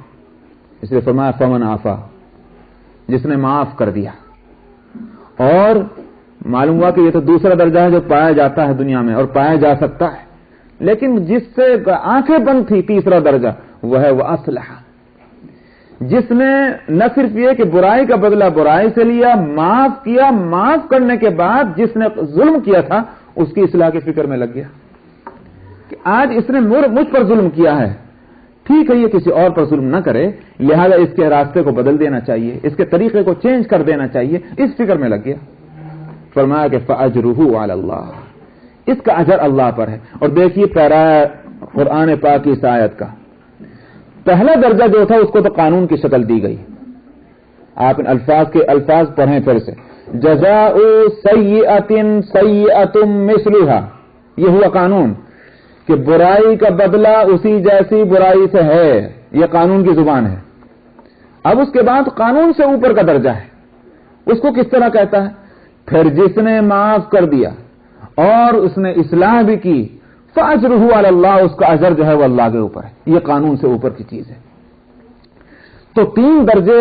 اس لیے فرمایا فمن عفا، جس نے معاف کر دیا. اور معلوم ہوا کہ یہ تو دوسرا درجہ ہے جو پایا جاتا ہے دنیا میں اور پایا جا سکتا ہے. لیکن جس سے آنکھیں بند تھی تیسرا درجہ وہ ہے وہ اصلح، جس نے نہ صرف یہ کہ برائی کا بدلہ برائی سے لیا، معاف کیا، معاف کرنے کے بعد جس نے ظلم کیا تھا اس کی اصلاح کی فکر میں لگ گیا کہ آج اس نے مجھ پر ظلم کیا ہے، ٹھیک ہے یہ کسی اور پر ظلم نہ کرے، لہذا اس کے راستے کو بدل دینا چاہیے، اس کے طریقے کو چینج کر دینا چاہیے. اس فکر میں لگ گیا. فرمایا کہ فاجرہ علی اللہ، اس کا اجر اللہ پر ہے. اور دیکھیے پیرا قرآن پاک کی اس آیت کا پہلا درجہ جو تھا اس کو تو قانون کی شکل دی گئی. آپ ان الفاظ پڑھیں پھر سے. جزاء سیئۃ سیئۃ مثلھا، یہ ہوا قانون کہ برائی کا بدلہ اسی جیسی برائی سے ہے. یہ قانون کی زبان ہے. اب اس کے بعد قانون سے اوپر کا درجہ ہے. اس کو کس طرح کہتا ہے؟ پھر جس نے معاف کر دیا اور اس نے اصلاح بھی کی فاجرہ علی اللہ، اس کا اجر جو ہے وہ اللہ کے اوپر ہے. یہ قانون سے اوپر کی چیز ہے. تو تین درجے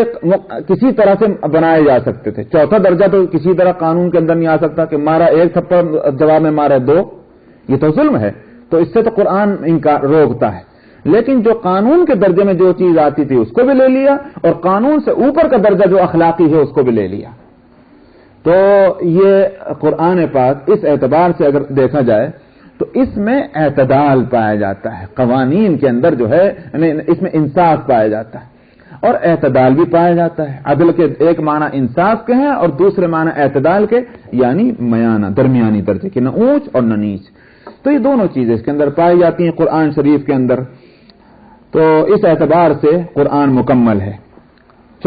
کسی طرح سے بنائے جا سکتے تھے. چوتھا درجہ تو کسی طرح قانون کے اندر نہیں آ سکتا کہ مارا ایک تھپڑ جواب میں مارا دو، یہ تو ظلم ہے. تو اس سے تو قرآن انکار روکتا ہے. لیکن جو قانون کے درجے میں جو چیز آتی تھی اس کو بھی لے لیا اور قانون سے اوپر کا درجہ جو اخلاقی ہے اس کو بھی لے لیا. تو یہ قرآن پاک اس اعتبار سے اگر دیکھا جائے تو اس میں اعتدال پایا جاتا ہے. قوانین کے اندر جو ہے اس میں انصاف پایا جاتا ہے اور اعتدال بھی پایا جاتا ہے. عدل کے ایک معنی انصاف کے ہیں اور دوسرے معنی اعتدال کے، یعنی میانہ درمیانی درجے کے، نہ اونچ اور نہ نیچ. تو یہ دونوں چیزیں اس کے اندر پائی جاتی ہیں قرآن شریف کے اندر. تو اس اعتبار سے قرآن مکمل ہے.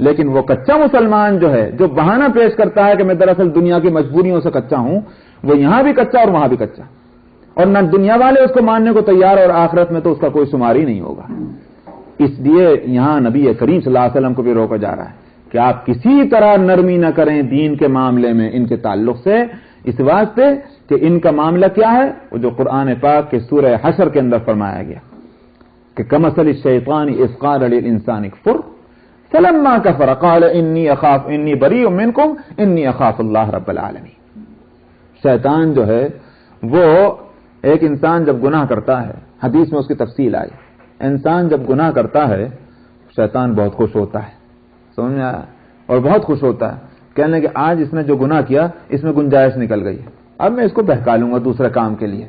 لیکن وہ کچا مسلمان جو ہے، جو بہانہ پیش کرتا ہے کہ میں دراصل دنیا کی مجبوریوں سے کچا ہوں، وہ یہاں بھی کچا اور وہاں بھی کچا، اور نہ دنیا والے اس کو ماننے کو تیار، اور آخرت میں تو اس کا کوئی شمار ہی نہیں ہوگا۔ اس لیے یہاں نبی کریم صلی اللہ علیہ وسلم کو بھی روکا جا رہا ہے کہ آپ کسی طرح نرمی نہ کریں دین کے معاملے میں ان کے تعلق سے، اس واسطے کہ ان کا معاملہ کیا ہے، وہ جو قرآن پاک کے سورہ حشر کے اندر فرمایا گیا کہ کمثل الشیطان اذ قال للانسان اکفر فلما کفر قال انی بریء منکم انی اخاف اللہ رب العالمین۔ شیطان جو ہے وہ ایک انسان جب گناہ کرتا ہے، حدیث میں اس کی تفصیل آئی، انسان جب گناہ کرتا ہے شیطان بہت خوش ہوتا ہے، سمجھ میں آیا، اور بہت خوش ہوتا ہے، کہنے کہ آج اس نے جو گناہ کیا اس میں گنجائش نکل گئی ہے، اب میں اس کو بہکا لوں گا دوسرے کام کے لیے۔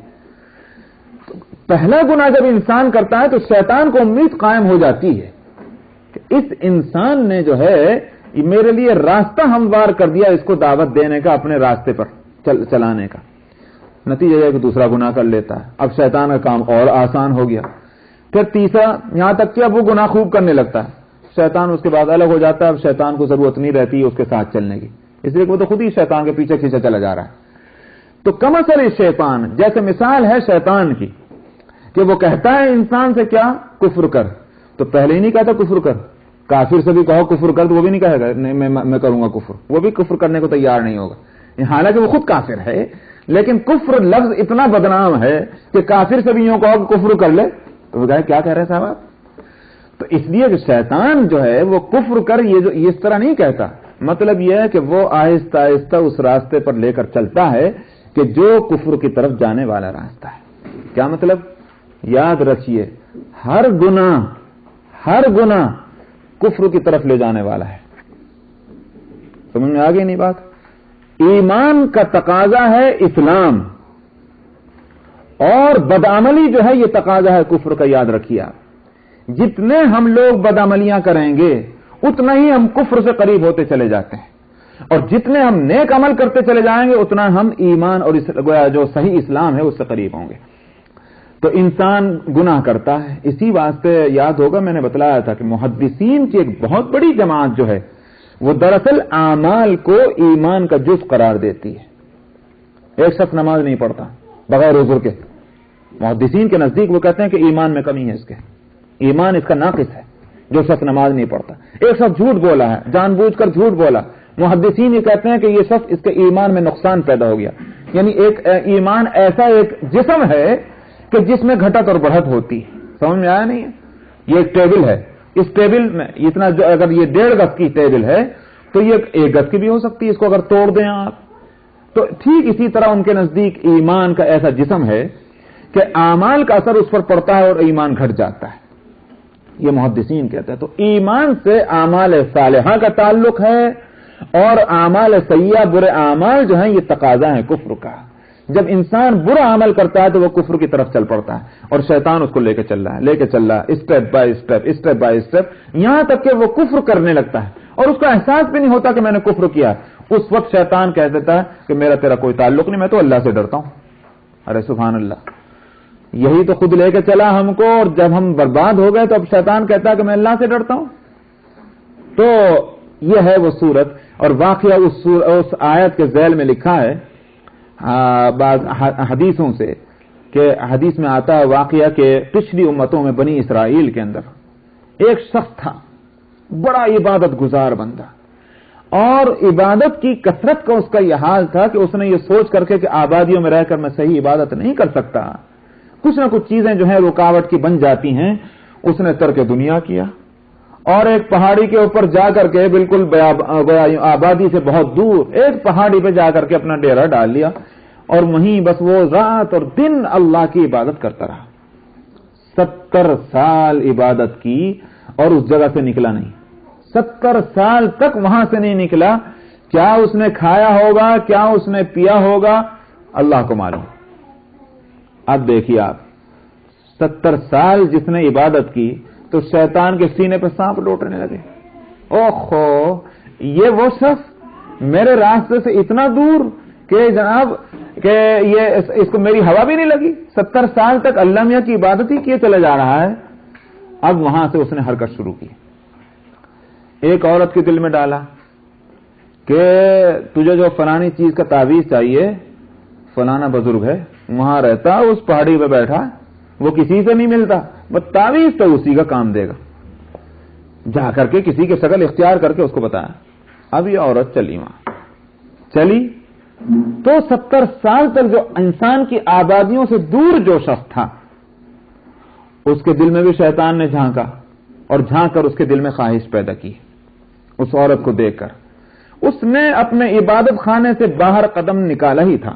تو پہلا گناہ جب انسان کرتا ہے تو شیطان کو امید قائم ہو جاتی ہے کہ اس انسان نے جو ہے میرے لیے راستہ ہموار کر دیا اس کو دعوت دینے کا، اپنے راستے پر چلانے کا۔ نتیجہ یہ کہ دوسرا گناہ کر لیتا ہے، اب شیطان کا کام اور آسان ہو گیا۔ پھر تیسرا، یہاں تک کہ اب وہ گناہ خوب کرنے لگتا ہے، شیطان اس کے بعد الگ ہو جاتا ہے، اب شیطان کو ضرورت نہیں رہتی اس کے ساتھ چلنے کی، اس لیے کہ وہ تو خود ہی شیطان کے پیچھے کھینچا چلا جا رہا ہے۔ تو کمثل الشیطان، جیسے مثال ہے شیطان کی کہ وہ کہتا ہے انسان سے کیا، کفر کر، تو پہلے ہی نہیں کہتا کفر کر، کافر سے بھی کہو کفر کر تو وہ بھی نہیں کہے گا نہیں میں کروں گا کفر، وہ بھی کفر کرنے کو تیار نہیں ہوگا، حالانکہ وہ خود کافر ہے، لیکن کفر لفظ اتنا بدنام ہے کہ کافر سے بھی یوں کہو کہ کفر کر لے تو وہ کہے کیا کہہ رہے صاحب آپ۔ تو اس لیے کہ شیطان جو ہے وہ کفر کر یہ جو اس طرح نہیں کہتا، مطلب یہ ہے کہ وہ آہستہ آہستہ اس راستے پر لے کر چلتا ہے کہ جو کفر کی طرف جانے والا راستہ ہے۔ کیا مطلب؟ یاد رکھیے ہر گناہ کفر کی طرف لے جانے والا ہے۔ سمجھ میں آ گئی نہیں بات؟ ایمان کا تقاضا ہے اسلام، اور بدعملی جو ہے یہ تقاضا ہے کفر کا، یاد رکھیے آپ۔ جتنے ہم لوگ بدعملیاں کریں گے اتنا ہی ہم کفر سے قریب ہوتے چلے جاتے ہیں، اور جتنے ہم نیک عمل کرتے چلے جائیں گے اتنا ہم ایمان اور جو صحیح اسلام ہے اس سے قریب ہوں گے۔ تو انسان گناہ کرتا ہے، اسی واسطے یاد ہوگا میں نے بتلایا تھا کہ محدثین کی ایک بہت بڑی جماعت جو ہے وہ دراصل اعمال کو ایمان کا جز قرار دیتی ہے۔ ایک شخص نماز نہیں پڑھتا بغیر عذر کے، محدثین کے نزدیک وہ کہتے ہیں کہ ایمان میں کمی ہے، اس کے ایمان اس کا ناقص ہے جو شخص نماز نہیں پڑھتا۔ ایک شخص جھوٹ بولا ہے، جان بوجھ کر جھوٹ بولا، محدثین یہ کہتے ہیں کہ یہ شخص اس کے ایمان میں نقصان پیدا ہو گیا، یعنی ایک ایمان ایسا ایک جسم ہے کہ جس میں گھٹت اور بڑھت ہوتی ہے۔ سمجھ میں آیا نہیں ہے؟ یہ ایک ٹیبل ہے، اس ٹیبل میں اتنا اگر یہ 1.5 گز کی ٹیبل ہے تو یہ 1 گز کی بھی ہو سکتی ہے، اس کو اگر توڑ دیں آپ تو ٹھیک اسی طرح ان کے نزدیک ایمان کا ایسا جسم ہے کہ اعمال کا اثر اس پر پڑتا ہے اور ایمان گھٹ جاتا ہے، یہ محدثین کہتے ہیں۔ تو ایمان سے اعمال صالحہ کا تعلق ہے، اور اعمال سیئہ برے اعمال جو ہیں یہ تقاضا ہے کفر کا۔ جب انسان برا عمل کرتا ہے تو وہ کفر کی طرف چل پڑتا ہے، اور شیطان اس کو لے کے چل رہا ہے اسٹیپ بائی اسٹیپ، یہاں تک کہ وہ کفر کرنے لگتا ہے اور اس کا احساس بھی نہیں ہوتا کہ میں نے کفر کیا۔ اس وقت شیطان کہہ دیتا ہے کہ میرا تیرا کوئی تعلق نہیں، میں تو اللہ سے ڈرتا ہوں۔ ارے سبحان اللہ، یہی تو خود لے کے چلا ہم کو، اور جب ہم برباد ہو گئے تو اب شیطان کہتا ہے کہ میں اللہ سے ڈرتا ہوں۔ تو یہ ہے وہ صورت، اور واقعہ اس آیت کے ذیل میں لکھا ہے بعض حدیثوں سے کہ حدیث میں آتا ہے واقعہ کہ پچھلی امتوں میں بنی اسرائیل کے اندر ایک شخص تھا، بڑا عبادت گزار بندہ، اور عبادت کی کثرت کا اس کا یہ حال تھا کہ اس نے یہ سوچ کر کے کہ آبادیوں میں رہ کر میں صحیح عبادت نہیں کر سکتا، کچھ نہ کچھ چیزیں جو ہیں رکاوٹ کی بن جاتی ہیں، اس نے ترک دنیا کیا اور ایک پہاڑی کے اوپر جا کر کے بالکل آبادی سے بہت دور ایک پہاڑی پہ جا کر کے اپنا ڈیرا ڈال لیا، اور وہیں بس وہ رات اور دن اللہ کی عبادت کرتا رہا۔ 70 سال عبادت کی اور اس جگہ سے نکلا نہیں، 70 سال تک وہاں سے نہیں نکلا۔ کیا اس نے کھایا ہوگا، کیا اس نے پیا ہوگا، اللہ کو معلوم۔ اب دیکھیے آپ، 70 سال جس نے عبادت کی تو شیطان کے سینے پہ سانپ لوٹنے لگے، اوہو یہ وہ شخص میرے راستے سے اتنا دور کہ جناب کہ یہ اس کو میری ہوا بھی نہیں لگی، 70 سال تک اللہ میاں کی عبادت ہی کیے چلے جا رہا ہے۔ اب وہاں سے اس نے حرکت شروع کی، ایک عورت کے دل میں ڈالا کہ تجھے جو فلانی چیز کا تعویذ چاہیے، فلانا بزرگ ہے وہاں رہتا، اس پہاڑی پہ بیٹھا، وہ کسی سے نہیں ملتا، بس تعویذ تو اسی کا کام دے گا۔ جا کر کے کسی کے شکل اختیار کر کے اس کو بتایا۔ اب یہ عورت چلی وہاں، چلی تو 70 سال تک جو انسان کی آبادیوں سے دور جو شخص تھا، اس کے دل میں بھی شیطان نے جھانکا، اور جھانک کر اس کے دل میں خواہش پیدا کی اس عورت کو دیکھ کر۔ اس نے اپنے عبادت خانے سے باہر قدم نکالا ہی تھا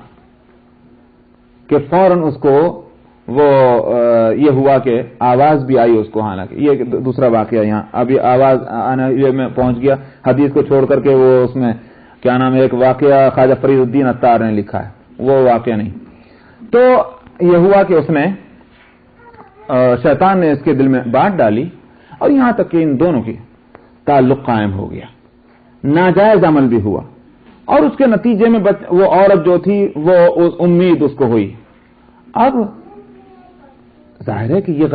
کہ فوراً اس کو وہ یہ ہوا کہ آواز بھی آئی اس کو، حالانکہ یہ دوسرا واقعہ یہاں ابھی آواز آنا یہ میں پہنچ گیا، حدیث کو چھوڑ کر کے وہ اس میں کیا نام ہے ایک واقعہ خواجہ فرید الدین عطار نے لکھا ہے، وہ واقعہ نہیں۔ تو یہ ہوا کہ اس نے شیطان نے اس کے دل میں بات ڈالی، اور یہاں تک کہ ان دونوں کی تعلق قائم ہو گیا، ناجائز عمل بھی ہوا، اور اس کے نتیجے میں وہ عورت جو تھی وہ امید اس کو ہوئی۔ اب ظاہر ہے کہ یہ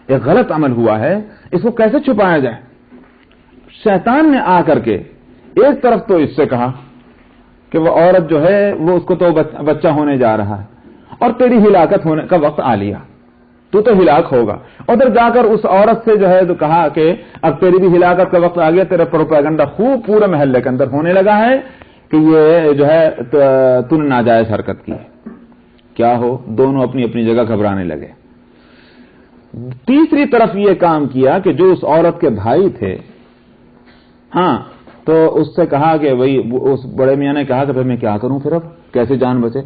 ایک غلط عمل ہوا ہے، اس کو کیسے چھپایا جائے؟ شیطان نے آ کر کے ایک طرف تو اس سے کہا کہ وہ عورت جو ہے وہ اس کو تو بچہ ہونے جا رہا ہے، اور تیری ہلاکت ہونے کا وقت آ لیا، تو ہلاک ہوگا۔ ادھر جا کر اس عورت سے جو ہے تو کہا کہ اب تیری بھی ہلاکت کا وقت آ گیا، تیرا پروپیگنڈا خوب پورے محلے کے اندر ہونے لگا ہے کہ یہ جو ہے تو نے ناجائز حرکت کی۔ کیا ہو، دونوں اپنی اپنی جگہ گھبرانے لگے۔ تیسری طرف یہ کام کیا کہ جو اس عورت کے بھائی تھے، ہاں، تو اس سے کہا کہ وہی اس بڑے میاں نے کہا کہ میں کیا کروں، پھر اب کیسے جان بچے؟